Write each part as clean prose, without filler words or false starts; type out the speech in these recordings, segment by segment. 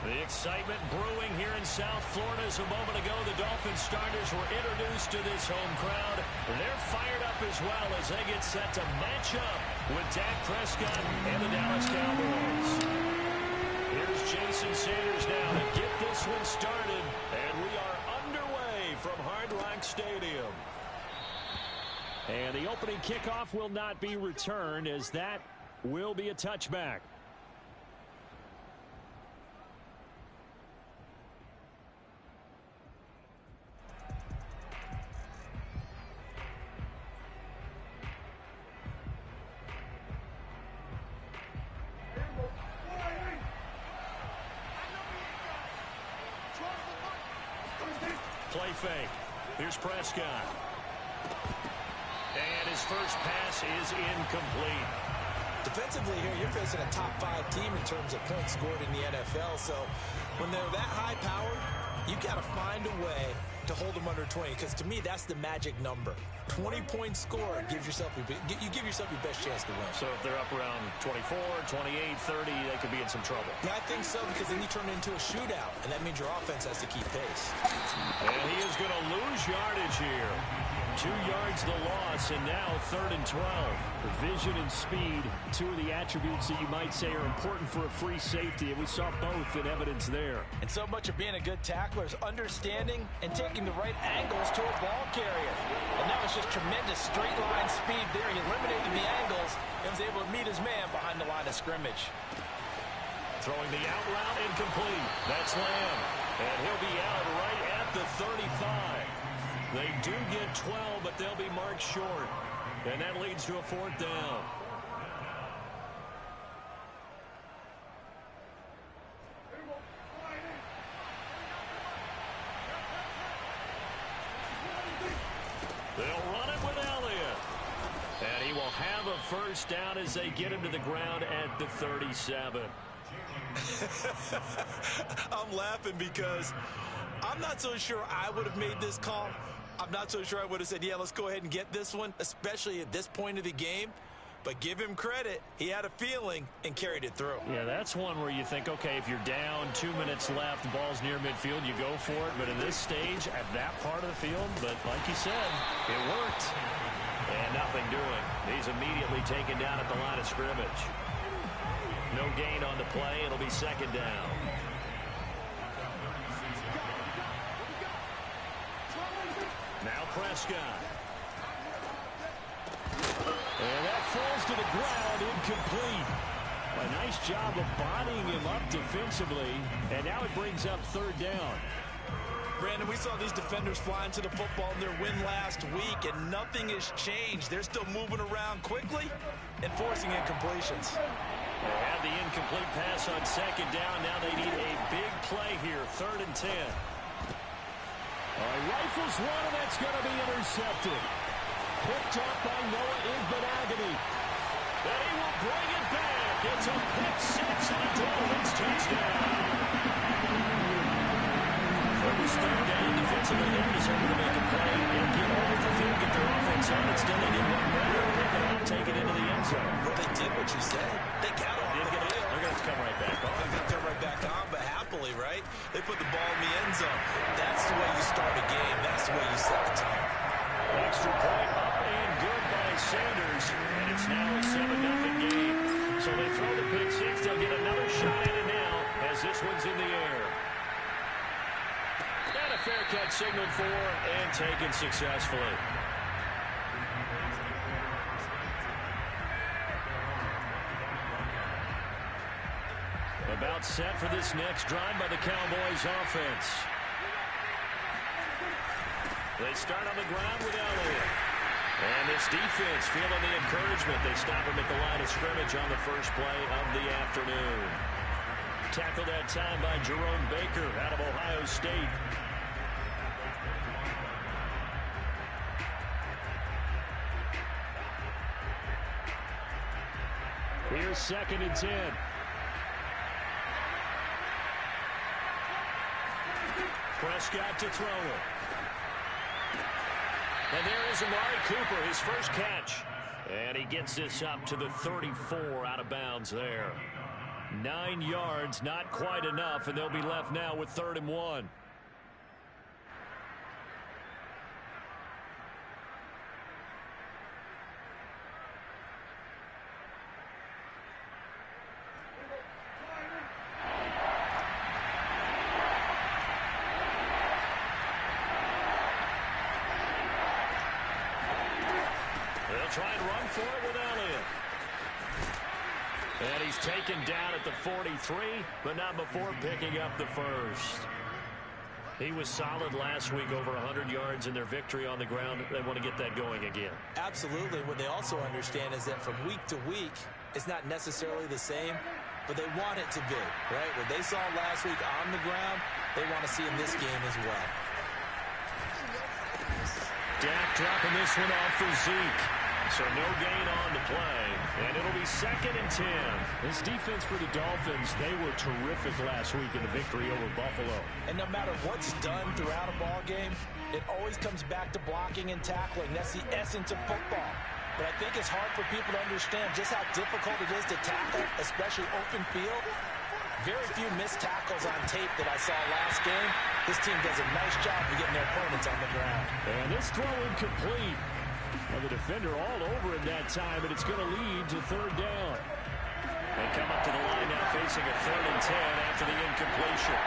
The excitement brewing here in South Florida as a moment ago. The Dolphins starters were introduced to this home crowd. They're fired up as well as they get set to match up with Dak Prescott and the Dallas Cowboys. Here's Jason Sanders now to get this one started. And we are underway from Hard Rock Stadium. And the opening kickoff will not be returned as that will be a touchback. Play fake. Here's Prescott. And his first pass is incomplete. Defensively here, you're facing a top 5 team in terms of points scored in the NFL. So when they're that high powered, you've got to find a way to hold them under 20. Because to me, that's the magic number. 20 points scored gives yourself you give yourself your best chance to win. So if they're up around 24, 28, 30, they could be in some trouble. Yeah, I think so, because then you turn it into a shootout, and that means your offense has to keep pace. And he is going to lose yardage here. 2 yards the loss, and now 3rd and 12. Vision and speed, 2 of the attributes that you might say are important for a free safety, and we saw both in evidence there. And so much of being a good tackler is understanding and taking the right angles to a ball carrier. And that was just tremendous straight line speed there. He eliminated the angles and was able to meet his man behind the line of scrimmage. Throwing the out route incomplete. That's Lamb. And he'll be out right at the 35. They do get 12, but they'll be marked short. And that leads to a 4th down. They'll run it with Elliott. And he will have a first down as they get him to the ground at the 37. I'm laughing because I'm not so sure I would have made this call. I'm not so sure I would have said, yeah, let's go ahead and get this one, especially at this point of the game. But give him credit. He had a feeling and carried it through. Yeah, that's one where you think, okay, if you're down, 2 minutes left, the ball's near midfield, you go for it. But in this stage, at that part of the field, but like you said, it worked. And nothing doing. He's immediately taken down at the line of scrimmage. No gain on the play. It'll be 2nd down. Now Prescott. And that falls to the ground, incomplete. A nice job of bodying him up defensively. And now it brings up 3rd down. Brandon, we saw these defenders flying to the football in their win last week, and nothing has changed. They're still moving around quickly and forcing incompletions. They had the incomplete pass on 2nd down. Now they need a big play here, 3rd and 10. Rifles one, and that's going to be intercepted. Picked up by Noah Igbinoghene. And he will bring it back. It's a pick 6 and a Dolphins touchdown. First 3rd down defensively. They just able to make a play and get off the field, get their offense on. Instead, they did one better. Pick it off, take it into the end zone. Well, they did what you said. They got off the field. They're going to come right back on. They're going to come right back on, but happily, right? They put the ball in the end zone. That's the way you start a game. That's the way you set the tone. Extra point up and good by Sanders. And it's now a 7-0 game. So they throw the pick 6. They'll get another shot at it now as this one's in the air. And a fair catch signaled for and taken successfully. About set for this next drive by the Cowboys offense. They start on the ground with Elliott. And this defense feeling the encouragement. They stop him at the line of scrimmage on the first play of the afternoon. Tackled that time by Jerome Baker out of Ohio State. Here's 2nd and 10. Prescott to throw it. And there is Amari Cooper, his first catch. And he gets this up to the 34 out of bounds there. 9 yards, not quite enough, and they'll be left now with 3rd and 1. Try and run for it with Elliott. And he's taken down at the 43, but not before picking up the first. He was solid last week, over 100 yards in their victory on the ground. They want to get that going again. Absolutely. What they also understand is that from week to week, it's not necessarily the same, but they want it to be, right? What they saw last week on the ground, they want to see in this game as well. Dak dropping this one off for Zeke. So no gain on the play, and it'll be 2nd and 10. This defense for the Dolphins, they were terrific last week in the victory over Buffalo. And no matter what's done throughout a ball game, it always comes back to blocking and tackling. That's the essence of football. But I think it's hard for people to understand just how difficult it is to tackle, especially open field. Very few missed tackles on tape that I saw last game. This team does a nice job of getting their opponents on the ground. And this throw incomplete. Well, the defender all over him that time, and it's going to lead to 3rd down. They come up to the line now facing a 3rd and 10 after the incompletion.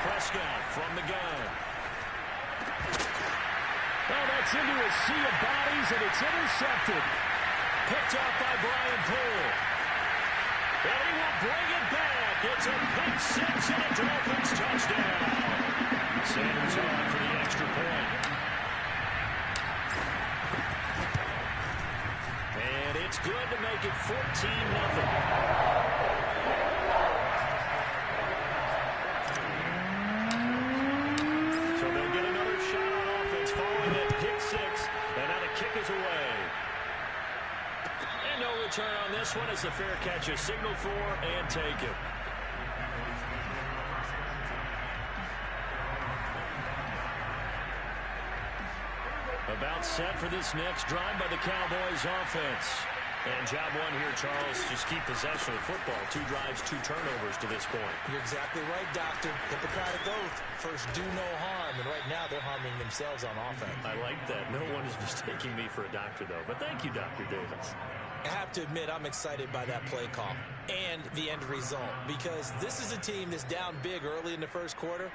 Prescott from the gun. Well, that's into a sea of bodies, and it's intercepted. Picked up by Brian Poole. And he will bring it back. It's a pick six and a Dolphins touchdown. Sanders on for the extra point. And it's good to make it 14-0. So they'll get another shot on offense following that pick six. And now the kick is away. And no return on this one as the fair catch is signaled for and taken. About set for this next drive by the Cowboys offense. And job one here, Charles, just keep possession of the football. 2 drives, 2 turnovers to this point. You're exactly right, Doctor. Hippocratic oath. First, do no harm. And right now, they're harming themselves on offense. I like that. No one is mistaking me for a doctor, though. But thank you, Dr. Davis. I have to admit, I'm excited by that play call and the end result. Because this is a team that's down big early in the first quarter.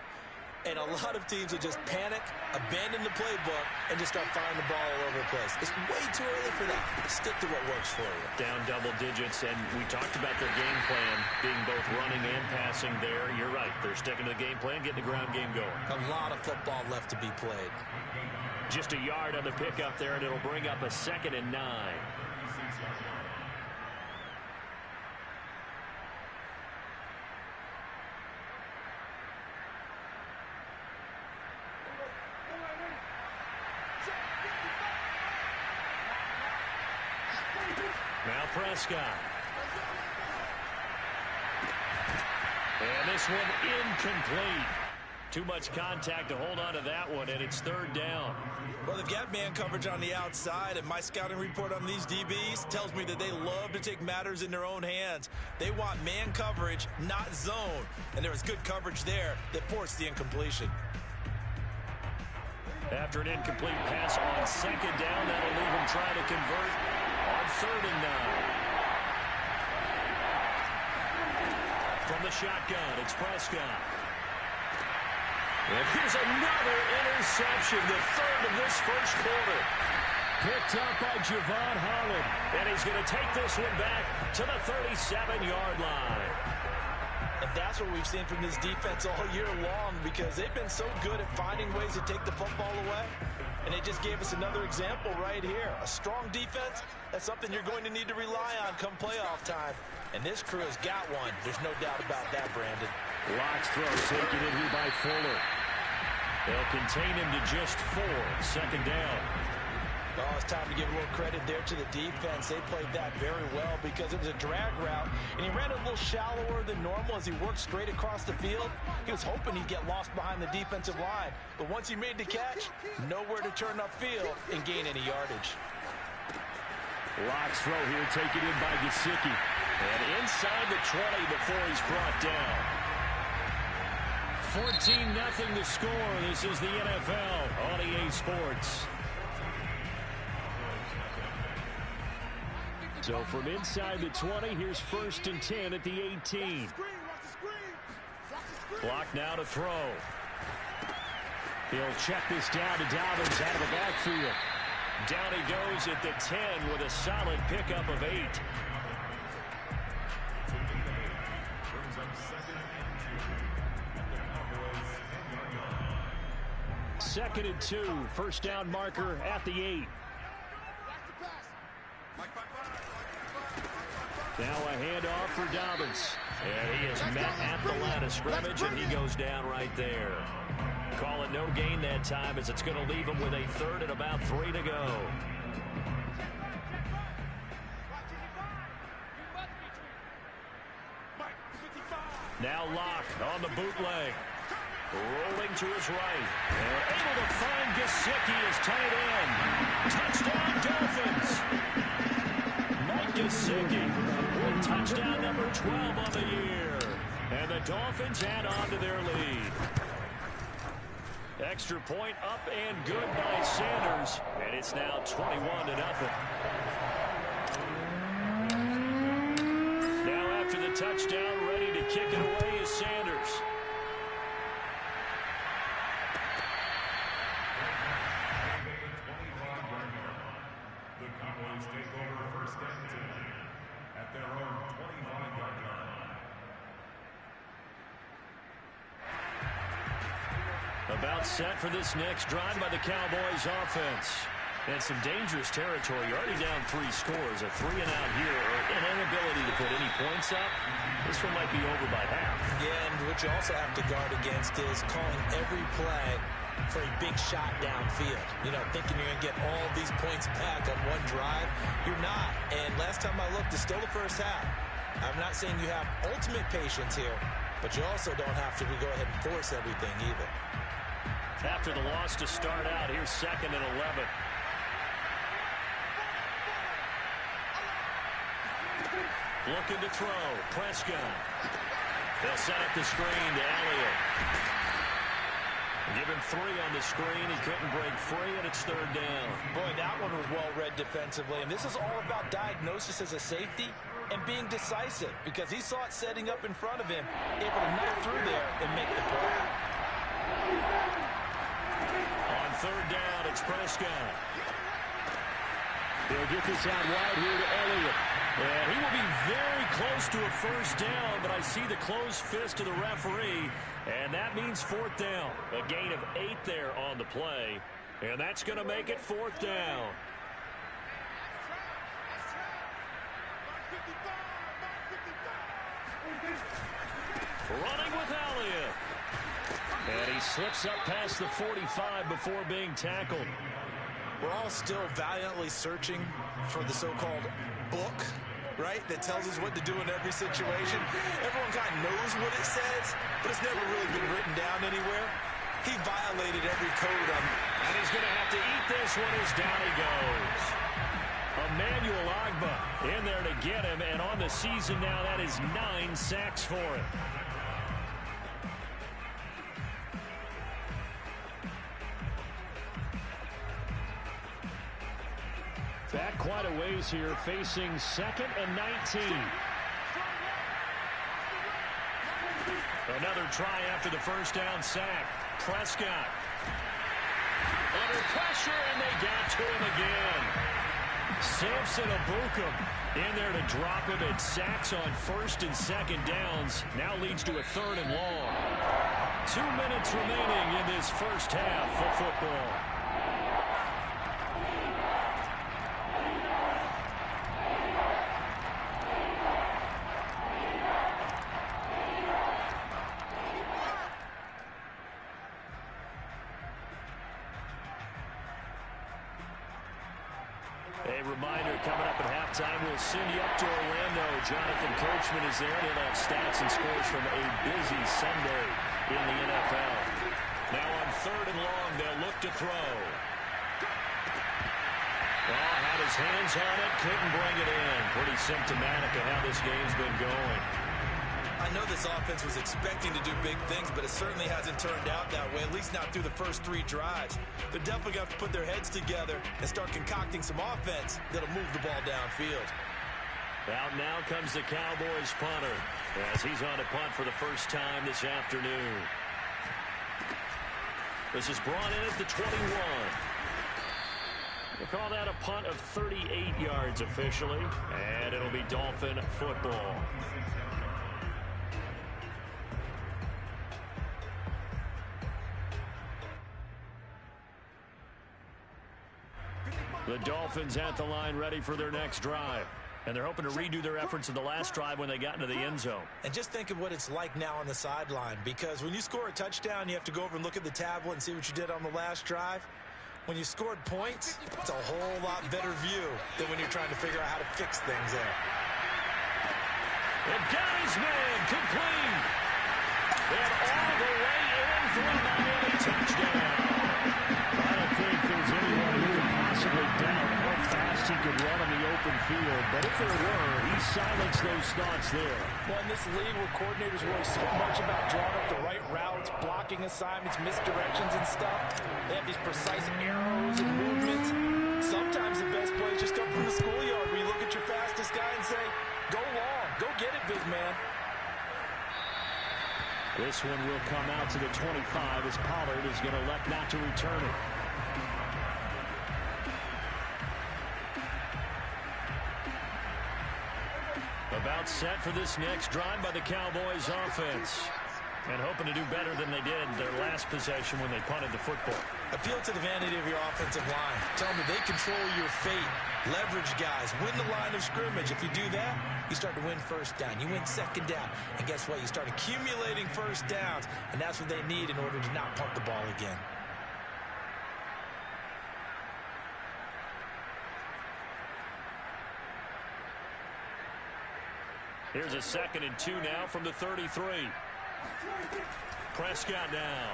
And a lot of teams will just panic, abandon the playbook, and just start firing the ball all over the place. It's way too early for that. Stick to what works for you. Down double digits, and we talked about their game plan being both running and passing there. You're right. They're sticking to the game plan, getting the ground game going. A lot of football left to be played. Just a yard on the pickup there, and it'll bring up a 2nd and 9. Now Prescott. And this one incomplete. Too much contact to hold on to that one, and it's 3rd down. Well, they've got man coverage on the outside, and my scouting report on these DBs tells me that they love to take matters in their own hands. They want man coverage, not zone. And there was good coverage there that forced the incompletion. After an incomplete pass on 2nd down, that'll leave him trying to convert on 3rd and 9. From the shotgun, it's Prescott. And here's another interception, the 3rd of this first quarter. Picked up by Javon Holland. And he's going to take this one back to the 37-yard line. And that's what we've seen from this defense all year long, because they've been so good at finding ways to take the football away. And they just gave us another example right here. A strong defense, that's something you're going to need to rely on come playoff time. And this crew has got one. There's no doubt about that, Brandon. Locke's throw taken in here by Fuller. They'll contain him to just 4. 2nd down. Oh, it's time to give a little credit there to the defense. They played that very well because it was a drag route, and he ran it a little shallower than normal as he worked straight across the field. He was hoping he'd get lost behind the defensive line, but once he made the catch, nowhere to turn upfield and gain any yardage. Locke's throw here taken in by Gesicki. And inside the 20 before he's brought down. 14-0 the score. This is the NFL on EA Sports. So from inside the 20, here's 1st and 10 at the 18. Block now to throw. He'll check this down to Dobbins out of the backfield. Down he goes at the 10 with a solid pickup of 8. Second and 2, first down marker at the 8. Now a handoff for Dobbins. And he is met at the line of scrimmage, and he goes down right there. Call it no gain that time, as it's going to leave him with a 3rd and about 3 to go. Now Locke on the bootleg. Rolling to his right. And able to find Gesicki as tight end. Touchdown Dolphins. Mike Gesicki with touchdown number 12 on the year. And the Dolphins add on to their lead. Extra point up and good by Sanders. And it's now 21-0. Now after the touchdown, ready to kick it away is Sanders. The Cowboys take over 1st and 10 at their own 25-yard line. About set for this next drive by the Cowboys offense. And some dangerous territory. You're already down 3 scores. A 3-and-out here, or an inability to put any points up. This one might be over by half. Yeah, and what you also have to guard against is calling every play for a big shot downfield. You know, thinking you're going to get all these points back on one drive. You're not. And last time I looked, it's still the first half. I'm not saying you have ultimate patience here, but you also don't have to go ahead and force everything either. After the loss to start out, here's 2nd and 11. Looking to throw. Prescott. They'll set up the screen to Elliott. Give him 3 on the screen. He couldn't break free, and it's 3rd down. Boy, that one was well read defensively. And this is all about diagnosis as a safety and being decisive, because he saw it setting up in front of him, able to knock through there and make the play. On 3rd down, it's Prescott. They'll get this out wide here to Elliott. And he will be very close to a 1st down, but I see the closed fist of the referee, and that means 4th down. A gain of 8 there on the play, and that's going to make it 4th down. Running with Elliott. And he slips up past the 45 before being tackled. We're all still valiantly searching for the so-called book, right, that tells us what to do in every situation. Everyone kind of knows what it says, but it's never really been written down anywhere. He violated every code on, and he's going to have to eat this one as down he goes. Emmanuel Ogbah in there to get him, and on the season now, that is 9 sacks for him. Back quite a ways here, facing 2nd and 19. Another try after the 1st down sack. Prescott under pressure, and they got to him again. Samson Ebukam in there to drop him at sacks on 1st and 2nd downs. Now leads to a 3rd and long. 2 minutes remaining in this first half of football. A reminder, coming up at halftime, we'll send you up to Orlando. Jonathan Coachman is there. He'll have stats and scores from a busy Sunday in the NFL. Now on 3rd and long, they'll look to throw. Oh, had his hands on it, couldn't bring it in. Pretty symptomatic of how this game's been going. I know this offense was expecting to do big things, but it certainly hasn't turned out that way, at least not through the first 3 drives. They're definitely going to have to put their heads together and start concocting some offense that'll move the ball downfield. Out now comes the Cowboys punter as he's on a punt for the first time this afternoon. This is brought in at the 21. We'll call that a punt of 38 yards officially, and it'll be Dolphin football. The Dolphins at the line ready for their next drive. And they're hoping to redo their efforts in the last drive when they got into the end zone. And just think of what it's like now on the sideline, because when you score a touchdown, you have to go over and look at the tablet and see what you did on the last drive. When you scored points, it's a whole lot better view than when you're trying to figure out how to fix things there. And got his man complete. And all the way in for a Miami touchdown. I don't think there's anyone who can possibly doubt how fast he could run on the open field. But if there were, he silenced those thoughts there. Well, in this league where coordinators worry so much about drawing up the right routes, blocking assignments, misdirections and stuff, they have these precise arrows and movements. Sometimes the best plays just come from the schoolyard where you look at your fastest guy and say, go long, go get it, big man. This one will come out to the 25 as Pollard is going to elect not to return it. About set for this next drive by the Cowboys offense. And hoping to do better than they did their last possession when they punted the football. Appeal to the vanity of your offensive line. Tell them that they control your fate. Leverage guys. Win the line of scrimmage. If you do that, you start to win first down. You win second down. And guess what? You start accumulating first downs. And that's what they need in order to not punt the ball again. Here's a 2nd and 2 now from the 33. Prescott now.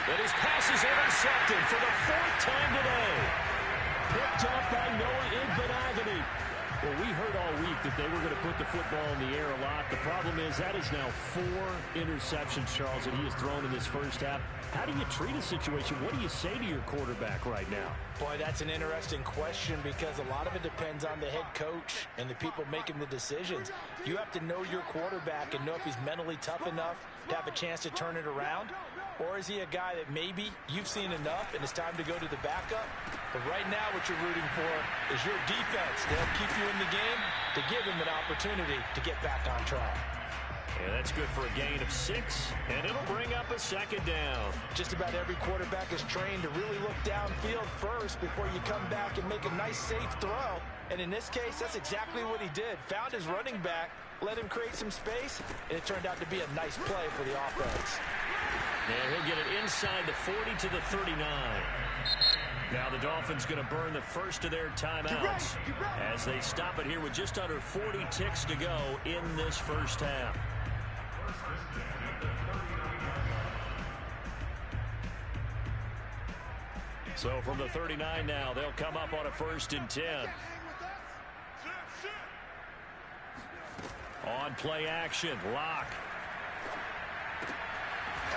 And his pass is intercepted for the 4th time today. Picked up by Noah Igbenogany. Well, we heard all week that they were going to put the football in the air a lot. The problem is that is now 4 interceptions, Charles, that he has thrown in this first half. How do you treat a situation? What do you say to your quarterback right now? Boy, that's an interesting question because a lot of it depends on the head coach and the people making the decisions. You have to know your quarterback and know if he's mentally tough enough to have a chance to turn it around. Or is he a guy that maybe you've seen enough and it's time to go to the backup? But right now what you're rooting for is your defense to help keep you in the game, to give him an opportunity to get back on track. And that's good for a gain of 6, and it'll bring up a 2nd down. Just about every quarterback is trained to really look downfield first before you come back and make a nice, safe throw. And in this case, that's exactly what he did. Found his running back, let him create some space, and it turned out to be a nice play for the offense. And he'll get it inside the 40 to the 39. Now the Dolphins going to burn the first of their timeouts as they stop it here with just under 40 ticks to go in this first half. So from the 39 now, they'll come up on a 1st and 10. On play action, Locke.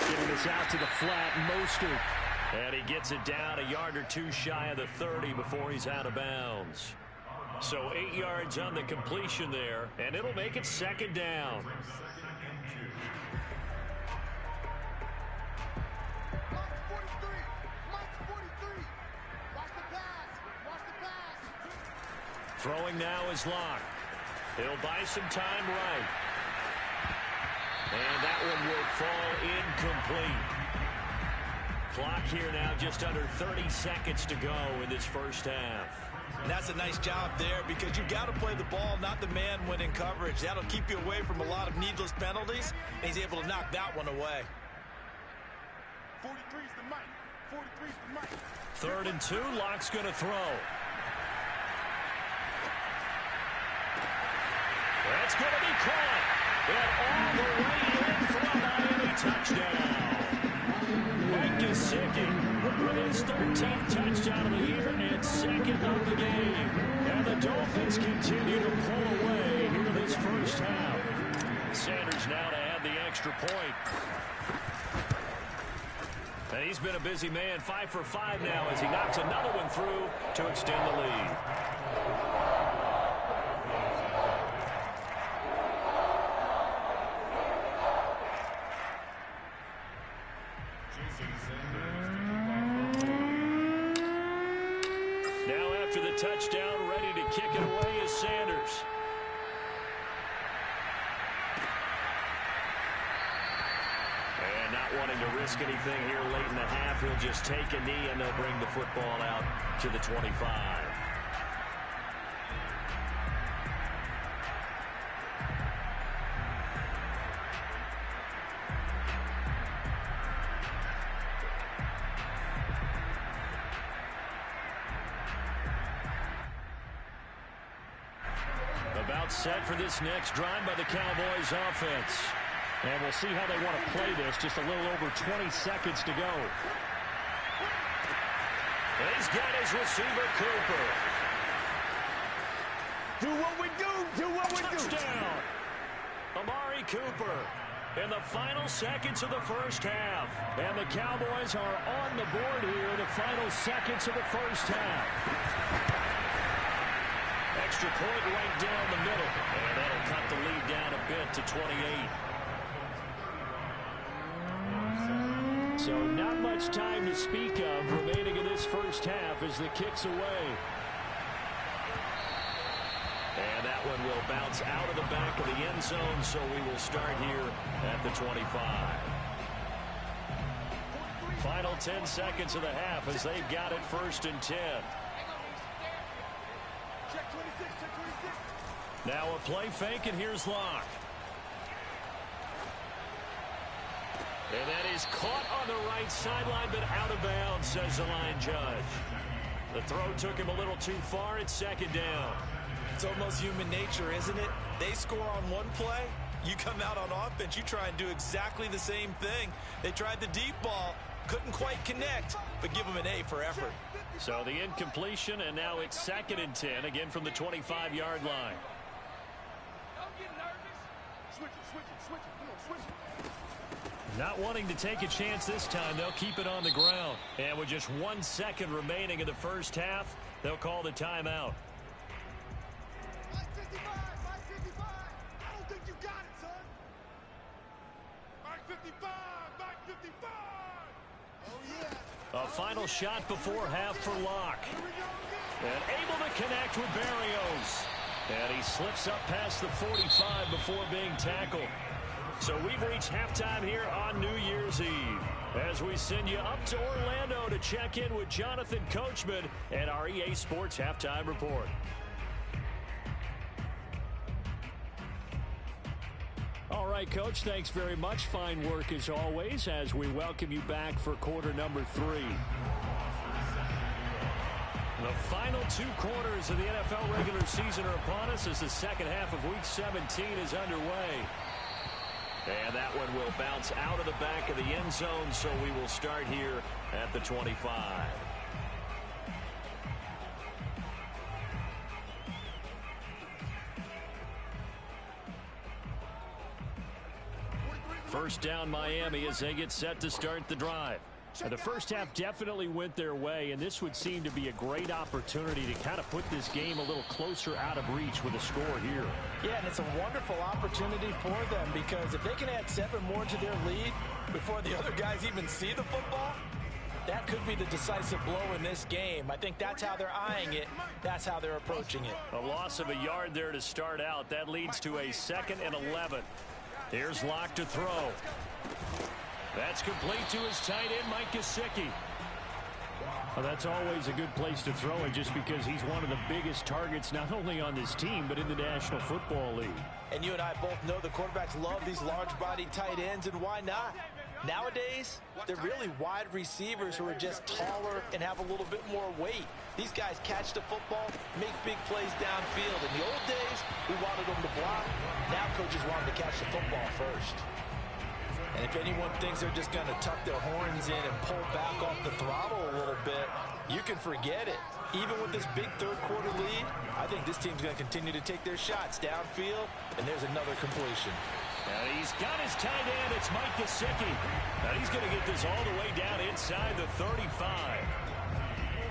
Getting this out to the flat, Mostert. And he gets it down a yard or 2 shy of the 30 before he's out of bounds. So 8 yards on the completion there, and it'll make it 2nd down. Throwing now is Locke. He'll buy some time right. And that one will fall incomplete. Clock here now just under 30 seconds to go in this first half. And that's a nice job there because you've got to play the ball, not the man when in coverage. That'll keep you away from a lot of needless penalties, and he's able to knock that one away. 43's the mic. 43's the mic. 3rd and 2, Locke's going to throw. That's going to be caught. And all the way in for a Miami touchdown. Mike Gesicki with his 13th touchdown of the year and second of the game. And the Dolphins continue to pull away here this first half. Sanders now to add the extra point. And he's been a busy man, 5 for 5 now as he knocks another one through to extend the lead. Now after the touchdown, ready to kick it away is Sanders. And not wanting to risk anything here late in the half, he'll just take a knee and they'll bring the football out to the 25. About set for this next drive by the Cowboys offense. And we'll see how they want to play this. Just a little over 20 seconds to go. He's got his receiver, Cooper. Do what we do. Do what we do. Touchdown. Amari Cooper in the final seconds of the first half. And the Cowboys are on the board here in the final seconds of the first half. Extra point right down the middle. And that'll cut the lead down a bit to 28. So not much time to speak of remaining in this first half as the kick's away. And that one will bounce out of the back of the end zone, so we will start here at the 25. Final 10 seconds of the half as they've got it 1st and 10. Now a play fake, and here's Locke. And that is caught on the right sideline, but out of bounds, says the line judge. The throw took him a little too far. It's 2nd down. It's almost human nature, isn't it? They score on one play. You come out on offense, you try and do exactly the same thing. They tried the deep ball, couldn't quite connect, but give them an A for effort. So the incompletion, and now it's 2nd and 10, again from the 25-yard line. Don't get nervous. Switch it. Come on, switch it. Not wanting to take a chance this time, they'll keep it on the ground. And with just 1 second remaining in the first half, they'll call the timeout. 55. I don't think you got it, son. 55. Oh, yeah. A final shot before half for Locke. And able to connect with Berrios. And he slips up past the 45 before being tackled. So we've reached halftime here on New Year's Eve as we send you up to Orlando to check in with Jonathan Coachman and our EA Sports Halftime Report. All right, Coach, thanks very much. Fine work as always as we welcome you back for quarter number 3. The final 2 quarters of the NFL regular season are upon us as the second half of Week 17 is underway. And that one will bounce out of the back of the end zone, so we will start here at the 25. First down Miami as they get set to start the drive. And the first half definitely went their way, and this would seem to be a great opportunity to kind of put this game a little closer out of reach with a score here. Yeah, and it's a wonderful opportunity for them because if they can add 7 more to their lead before the other guys even see the football, that could be the decisive blow in this game. I think that's how they're eyeing it. That's how they're approaching it. A loss of a yard there to start out. That leads to a 2nd and 11. Here's Locke to throw. That's complete to his tight end, Mike Gesicki. Well, that's always a good place to throw it just because he's one of the biggest targets not only on this team but in the National Football League. And you and I both know the quarterbacks love these large-bodied tight ends, and why not? Nowadays, they're really wide receivers who are just taller and have a little bit more weight. These guys catch the football, make big plays downfield. In the old days, we wanted them to block. Now coaches want them to catch the football first. And if anyone thinks they're just going to tuck their horns in and pull back off the throttle a little bit, you can forget it. Even with this big third-quarter lead, I think this team's going to continue to take their shots downfield, and there's another completion. And he's got his tight end. It's Mike Gesicki. And he's going to get this all the way down inside the 35.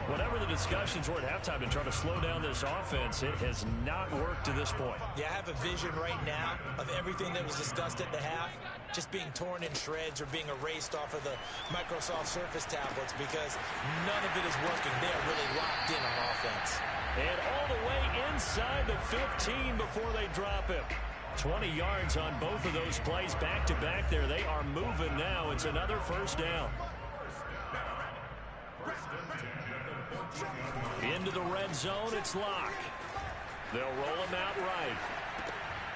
Whatever the discussions were at halftime to try to slow down this offense, it has not worked to this point. Yeah, I have a vision right now of everything that was discussed at the half just being torn in shreds or being erased off of the Microsoft Surface tablets because none of it is working. They are really locked in on offense. And all the way inside the 15 before they drop him. 20 yards on both of those plays back-to-back there. They are moving now. It's another first down. Into the red zone, it's Locke. They'll roll him out right.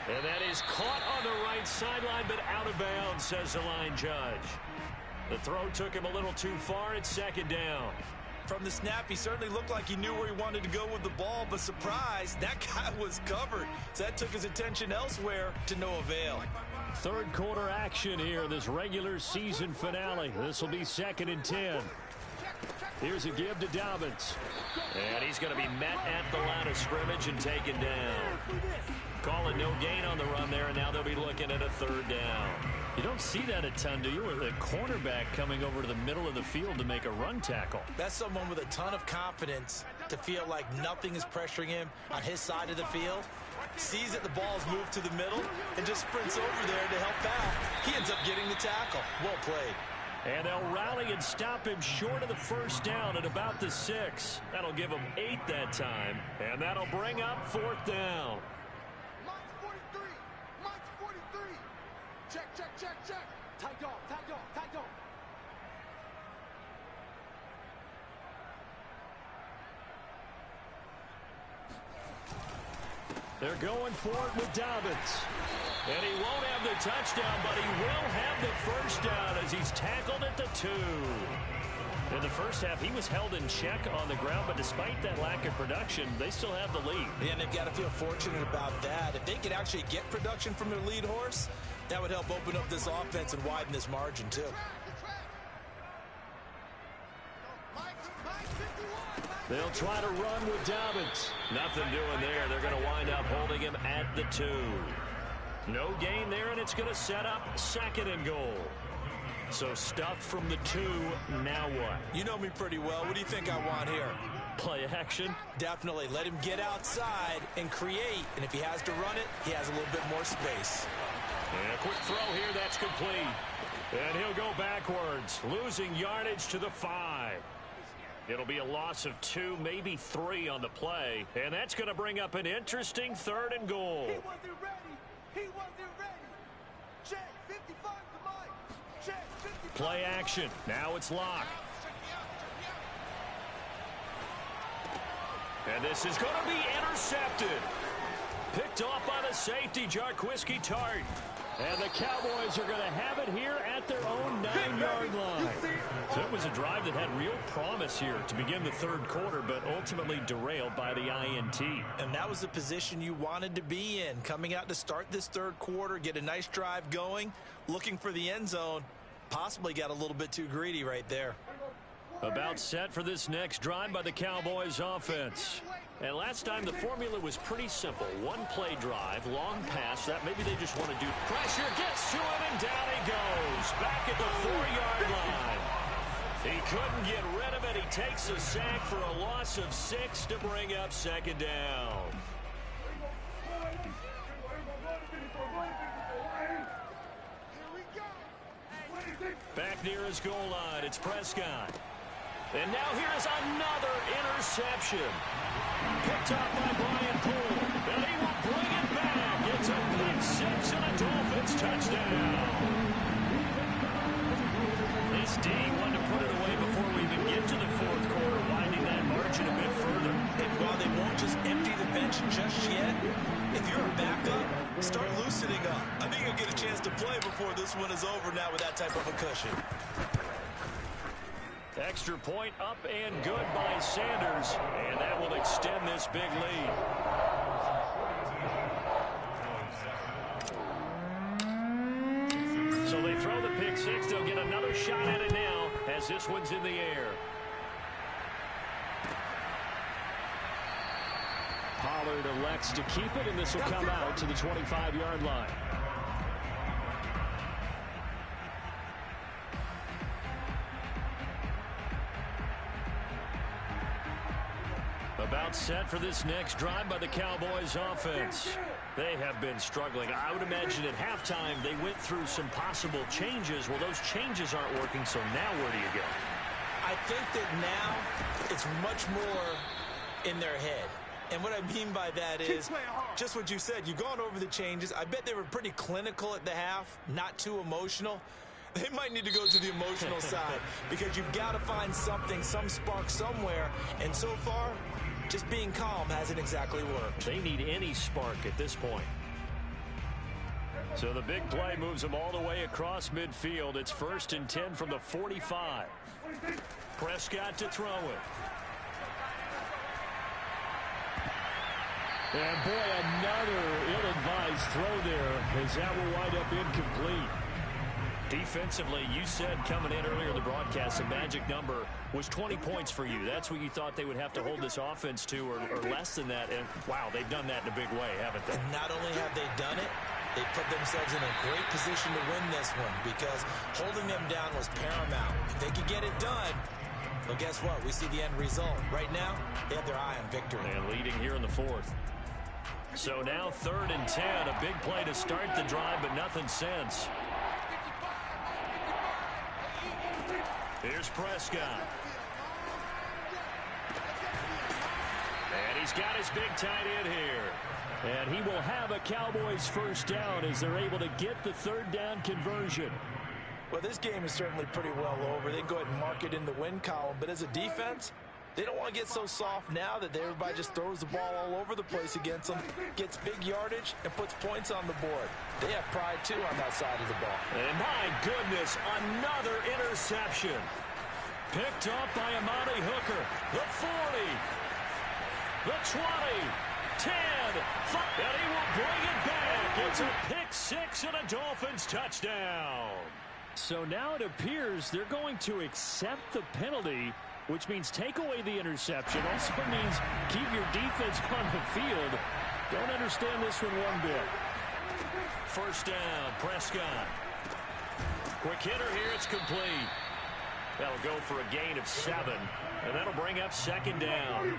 And that is caught on the right sideline, but out of bounds, says the line judge. The throw took him a little too far. It's second down. From the snap, he certainly looked like he knew where he wanted to go with the ball, but surprise, that guy was covered. So that took his attention elsewhere to no avail. Third quarter action here, this regular season finale. This will be second and 10. Here's a give to Dobbins. And he's going to be met at the line of scrimmage and taken down. Calling no gain on the run there, and now they'll be looking at a third down. You don't see that a ton, do you? With a cornerback coming over to the middle of the field to make a run tackle. That's someone with a ton of confidence to feel like nothing is pressuring him on his side of the field. Sees that the ball's moved to the middle and just sprints over there to help out. He ends up getting the tackle. Well played. And they'll rally and stop him short of the first down at about the 6. That'll give him 8 that time. And that'll bring up fourth down. Mike's 43. Mike's 43. Check, check, check, check. Tight dog, tight dog, tight dog. They're going for it with Dobbins. And he won't have the touchdown, but he will have the first down as he's tackled at the 2. In the first half, he was held in check on the ground, but despite that lack of production, they still have the lead. And they've got to feel fortunate about that. If they could actually get production from their lead horse, that would help open up this offense and widen this margin, too. They'll try to run with Dobbins. Nothing doing there. They're going to wind up holding him at the 2. No gain there, and it's going to set up second and goal. So stuffed from the 2, now what? You know me pretty well. What do you think I want here? Play action? Definitely. Let him get outside and create. And if he has to run it, he has a little bit more space. And a quick throw here, that's complete. And he'll go backwards, losing yardage to the 5. It'll be a loss of 2, maybe 3 on the play. And that's going to bring up an interesting third and goal. He wasn't ready. He wasn't ready. Check, 55 to Mike. Check, 55. Play action. Now it's Locke. And this is going to be intercepted. Picked off by the safety, Jarquiski Tart. And the Cowboys are going to have it here at their own 9-yard line. So it was a drive that had real promise here to begin the third quarter, but ultimately derailed by the INT. And that was the position you wanted to be in. Coming out to start this third quarter, get a nice drive going, looking for the end zone. Possibly got a little bit too greedy right there. About set for this next drive by the Cowboys offense. And last time the formula was pretty simple. One play drive, long pass. That maybe they just want to do. Pressure gets to him and down he goes. Back at the 4-yard line. He couldn't get rid of it. He takes a sack for a loss of 6 to bring up second down. Back near his goal line, it's Prescott. And now here's another interception. Picked up by Brian Poole. And he will bring it back. It's a pick 6 and a Dolphins touchdown. This D wanted to put it away before we even get to the fourth quarter, winding that margin a bit further. And while they won't just empty the bench just yet, if you're a backup, start loosening up. I think you'll get a chance to play before this one is over now with that type of a cushion. Extra point up and good by Sanders, and that will extend this big lead. So they throw the 6. They'll get another shot at it now as this one's in the air. Pollard elects to keep it, and this will come out to the 25-yard line. About set for this next drive by the Cowboys offense. They have been struggling. I would imagine at halftime they went through some possible changes. Well, those changes aren't working, so now where do you go? I think that now it's much more in their head. And what I mean by that is just what you said. You've gone over the changes. I bet they were pretty clinical at the half, not too emotional. They might need to go to the emotional side because you've got to find something, some spark somewhere. And so far, just being calm hasn't exactly worked. They need any spark at this point. So the big play moves them all the way across midfield. It's 1st and 10 from the 45. Prescott to throw it. And boy, another ill-advised throw there as that will wind up incomplete. Defensively, you said coming in earlier in the broadcast, the magic number was 20 points for you. That's what you thought they would have to hold this offense to, or less than that. And, wow, they've done that in a big way, haven't they? And not only have they done it, they put themselves in a great position to win this one because holding them down was paramount. If they could get it done, well, guess what? We see the end result. Right now, they have their eye on victory. And leading here in the 4th. So now 3rd and 10, a big play to start the drive, but nothing since. Here's Prescott. And he's got his big tight end here. And he will have a Cowboys first down as they're able to get the 3rd down conversion. Well, this game is certainly pretty well over. They can go ahead and mark it in the win column. But as a defense, they don't want to get so soft now that everybody just throws the ball all over the place against them, gets big yardage, and puts points on the board. They have pride, too, on that side of the ball. And my goodness, another interception. Picked up by Amani Hooker. The 40. The 20. 10. 5. And he will bring it back. It's a pick-6 and a Dolphins touchdown. So now it appears they're going to accept the penalty, which means take away the interception. Also means keep your defense on the field. Don't understand this one one bit. First down, Prescott. Quick hitter here, it's complete. That'll go for a gain of 7, and that'll bring up 2nd down.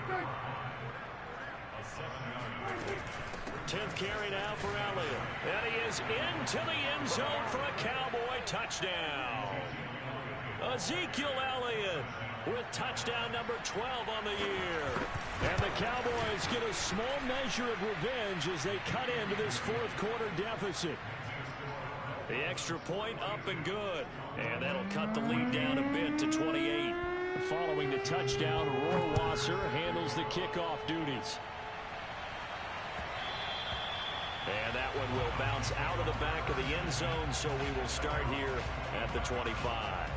10th carry now for Elliott. And he is into the end zone for a Cowboy touchdown. Ezekiel Elliott with touchdown number 12 on the year. And the Cowboys get a small measure of revenge as they cut into this 4th quarter deficit. The extra point up and good. And that'll cut the lead down a bit to 28. Following the touchdown, Rohrwasser handles the kickoff duties. And that one will bounce out of the back of the end zone, so we will start here at the 25.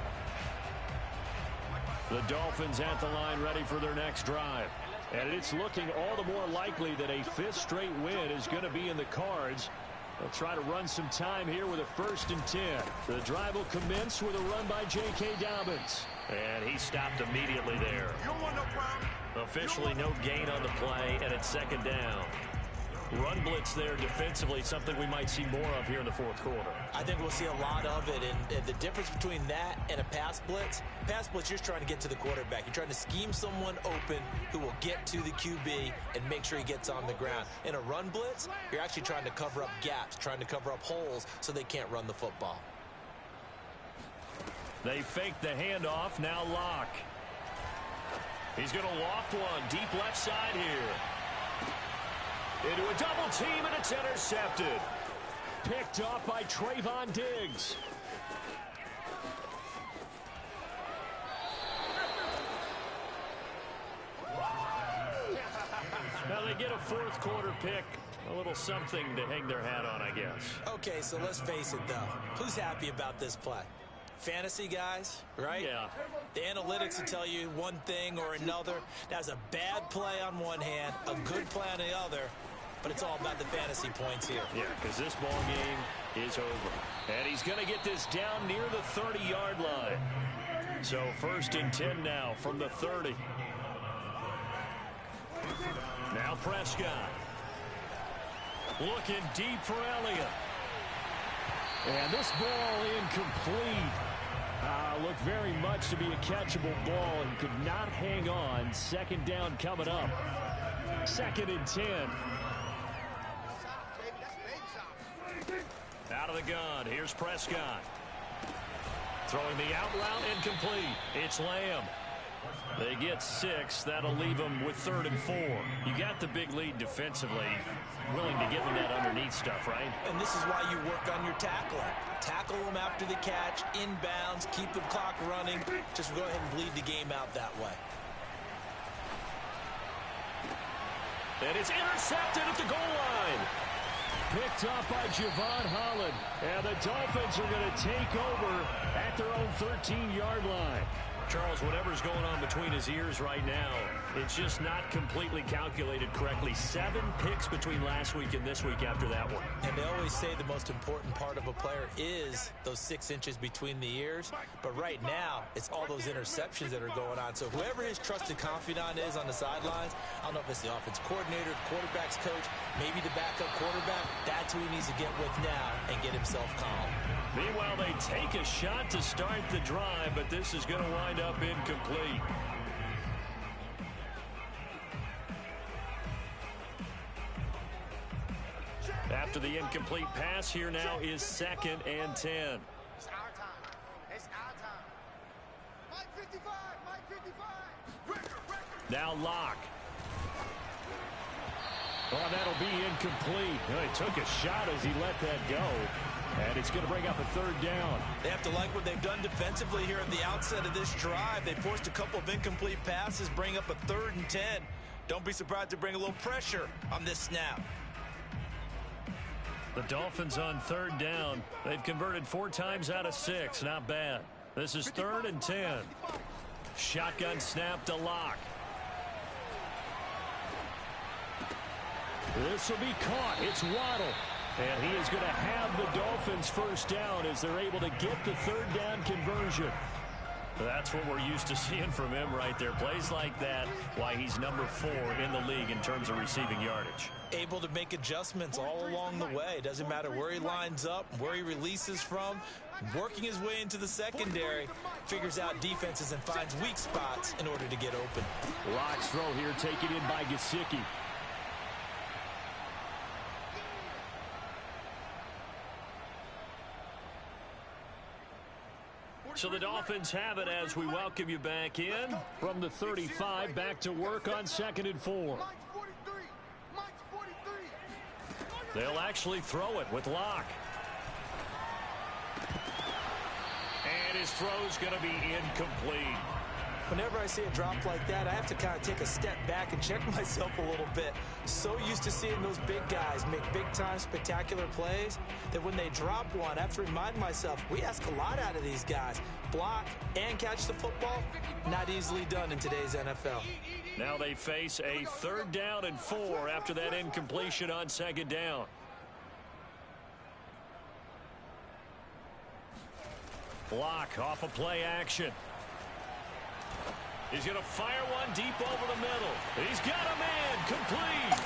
The Dolphins at the line ready for their next drive. And it's looking all the more likely that a 5th straight win is going to be in the cards. They'll try to run some time here with a 1st and 10. The drive will commence with a run by J.K. Dobbins. And he stopped immediately there. Officially no gain on the play, and it's 2nd down. Run blitz there defensively, something we might see more of here in the 4th quarter. I think we'll see a lot of it, and the difference between that and a pass blitz, you're just trying to get to the quarterback. You're trying to scheme someone open who will get to the QB and make sure he gets on the ground. In a run blitz, you're actually trying to cover up gaps, trying to cover up holes so they can't run the football. They fake the handoff, now Locke. He's going to loft one, deep left side here. Into a double team, and it's intercepted. Picked off by Trayvon Diggs. Now they get a 4th quarter pick. A little something to hang their hat on, I guess. Okay, so let's face it, though. Who's happy about this play? Fantasy guys, right? Yeah. The analytics will tell you one thing or another. That's a bad play on one hand, a good play on the other. but it's all about the fantasy points here. Yeah, because this ball game is over. And he's going to get this down near the 30-yard line. So 1st and 10 now from the 30. Now Prescott. Looking deep for Elliott. And this ball incomplete. Looked very much to be a catchable ball and could not hang on. 2nd down coming up. 2nd and 10. Out of the gun. Here's Prescott. Throwing the out route incomplete. It's Lamb. They get 6. That'll leave them with 3rd and 4. You got the big lead defensively. Willing to give them that underneath stuff, right? And this is why you work on your tackling. Tackle them after the catch, inbounds, keep the clock running. Just go ahead and bleed the game out that way. And it's intercepted at the goal line. Picked off by Javon Holland. And the Dolphins are going to take over at their own 13-yard line. Charles, whatever's going on between his ears right now, it's just not completely calculated correctly. 7 picks between last week and this week after that one. And they always say the most important part of a player is those 6 inches between the ears. But right now, it's all those interceptions that are going on. So whoever his trusted confidant is on the sidelines, I don't know if it's the offense coordinator, the quarterback's coach, maybe the backup quarterback, that's who he needs to get with now and get himself calm. Meanwhile, they take a shot to start the drive, but this is going to wind up incomplete. After the incomplete pass, here now is 2nd and 10. It's our time. It's our time. Mike 55. Mike 55. Now Locke. Oh, that'll be incomplete. He took a shot as he let that go. And it's going to bring up a 3rd down. They have to like what they've done defensively here at the outset of this drive. They forced a couple of incomplete passes, bring up a 3rd and 10. Don't be surprised to bring a little pressure on this snap. The Dolphins on 3rd down. They've converted 4 times out of 6. Not bad. This is 3rd and 10. Shotgun snap to Locke. This will be caught. It's Waddle. And he is going to have the Dolphins 1st down as they're able to get the 3rd down conversion. That's what we're used to seeing from him right there. Plays like that, why he's number 4 in the league in terms of receiving yardage. Able to make adjustments all along the way. Doesn't matter where he lines up, where he releases from. Working his way into the secondary. Figures out defenses and finds weak spots in order to get open. Locke's throw here taken in by Gesicki. So the Dolphins have it as we welcome you back in from the 35, back to work on 2nd and 4. They'll actually throw it with Locke. And his throw's going to be incomplete. Whenever I see a drop like that, I have to kind of take a step back and check myself a little bit. So used to seeing those big guys make big-time spectacular plays that when they drop one, I have to remind myself, we ask a lot out of these guys. Block and catch the football, not easily done in today's NFL. Now they face a 3rd down and 4 after that incompletion on 2nd down. Locke off a play action. He's going to fire one deep over the middle. He's got a man complete.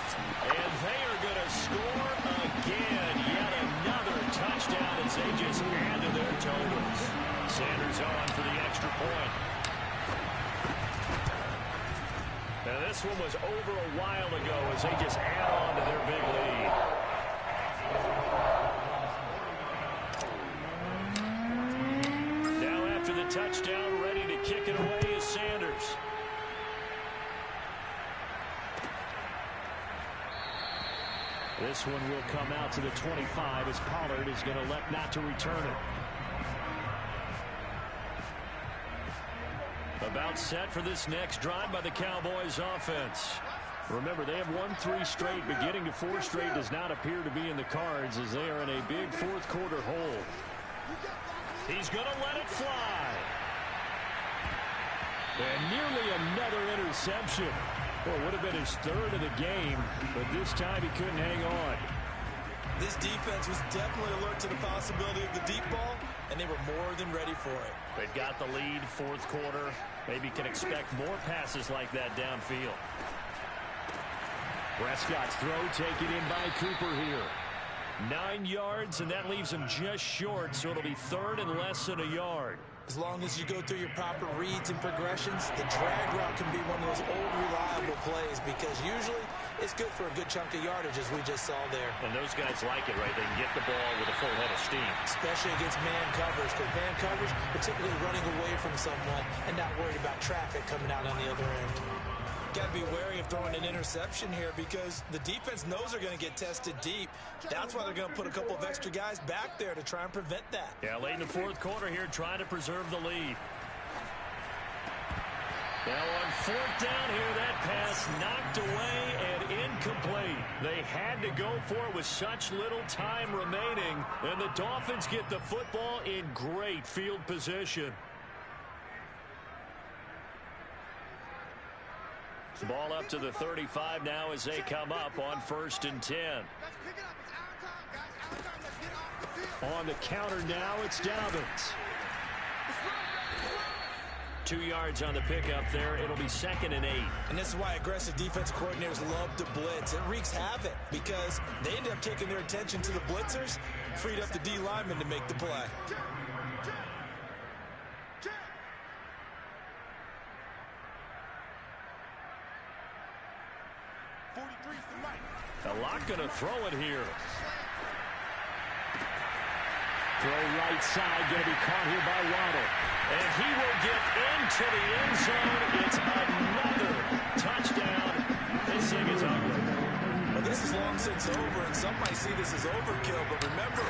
And they are going to score again. Yet another touchdown as they just add to their totals. Sanders on for the extra point. Now this one was over a while ago as they just add on to their big lead. Now after the touchdown, ready to kick it away is Sanders. This one will come out to the 25 as Pollard is going to elect not to return it. About set for this next drive by the Cowboys offense. Remember, they have won 3 straight, but getting to 4 straight does not appear to be in the cards as they are in a big 4th quarter hole. He's going to let it fly. And nearly another interception. Well, it would have been his third of the game, but this time he couldn't hang on. This defense was definitely alert to the possibility of the deep ball, and they were more than ready for it. They've got the lead, fourth quarter. Maybe can expect more passes like that downfield. Prescott's throw taken in by Cooper here. 9 yards, and that leaves him just short, so it'll be third and less than a yard. As long as you go through your proper reads and progressions, the drag route can be one of those old reliable plays because usually it's good for a good chunk of yardage, as we just saw there. And those guys like it, right? They can get the ball with a full head of steam. Especially against man coverage, because man coverage, particularly running away from someone and not worried about traffic coming out on the other end. Got to be wary of throwing an interception here because the defense knows they're going to get tested deep. That's why they're going to put a couple of extra guys back there to try and prevent that. Yeah, late in the fourth quarter here, trying to preserve the lead. Now on fourth down here, that pass knocked away and incomplete. They had to go for it with such little time remaining, and the Dolphins get the football in great field position. Ball up to the 35 now as they come up on 1st and 10. On the counter now, it's Dobbins. 2 yards on the pickup there. It'll be 2nd and 8. And this is why aggressive defensive coordinators love to blitz. It wreaks havoc because they end up taking their attention to the blitzers, freed up the D lineman to make the play. A lot going to throw it here. Throw right side, going to be caught here by Waddle. And he will get into the end zone. It's another touchdown. This thing is ugly. Well, this is long since over, and some might see this as overkill, but remember,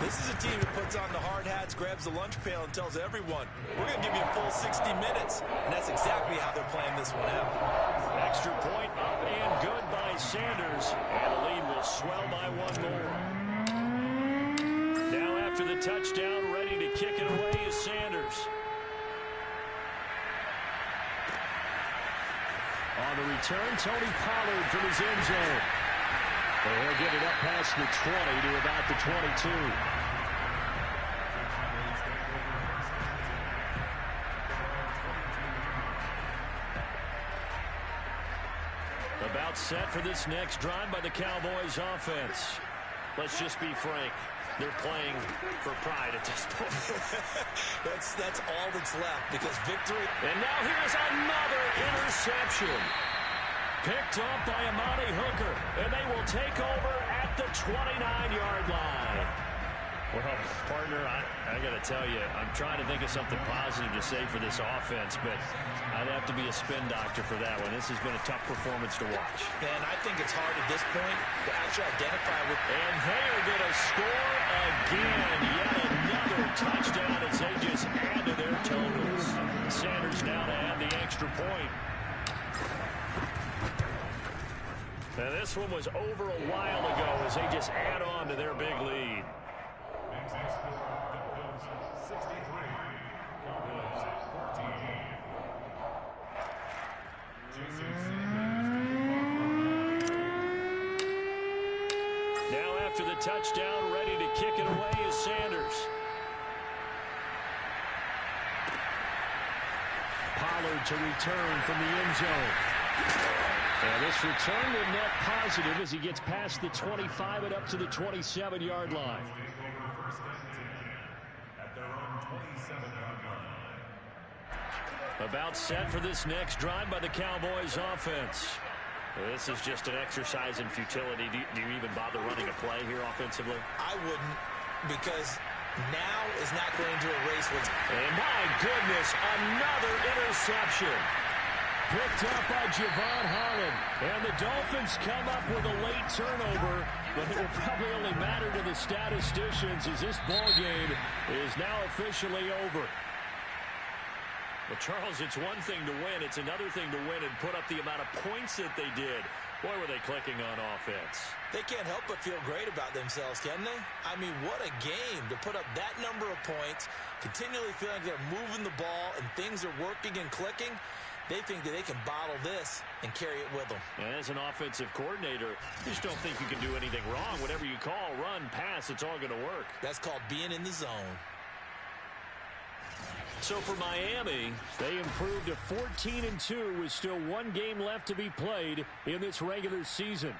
this is a team that puts on the hard hats, grabs the lunch pail, and tells everyone, we're going to give you a full 60 minutes. And that's exactly how they're playing this one out. Extra point up and good by Sanders. And the lead will swell by one more. Now after the touchdown, ready to kick it away is Sanders. On the return, Tony Pollard from his end zone. And he'll get it up past the 20 to about the 22. About set for this next drive by the Cowboys offense. Let's just be frank. They're playing for pride at this point. That's all that's left because victory. And now here's another interception. Picked up by Amani Hooker. And they will take over at the 29-yard line. Well, partner, I got to tell you, I'm trying to think of something positive to say for this offense, but I'd have to be a spin doctor for that one. This has been a tough performance to watch. And I think it's hard at this point to actually identify with. And they are going to score again. Yet another touchdown as they just add to their totals. Sanders now to add the extra point. Now this one was over a while ago as they just add on to their big lead. Now after the touchdown, ready to kick it away is Sanders. Pollard to return from the end zone. And this return will net positive as he gets past the 25 and up to the 27-yard line. About set for this next drive by the Cowboys offense. This is just an exercise in futility. Do you even bother running a play here offensively? I wouldn't, because now is not going to erase what's. And my goodness, another interception. Picked up by Javon Holland. And the Dolphins come up with a late turnover, but it will probably only matter to the statisticians as this ball game is now officially over. Well, Charles, it's one thing to win. It's another thing to win and put up the amount of points that they did. Boy, were they clicking on offense. They can't help but feel great about themselves, can they? I mean, what a game to put up that number of points, continually feeling like they're moving the ball and things are working and clicking. They think that they can bottle this and carry it with them. As an offensive coordinator, you just don't think you can do anything wrong. Whatever you call, run, pass, it's all going to work. That's called being in the zone. So for Miami, they improved to 14-2 with still one game left to be played in this regular season.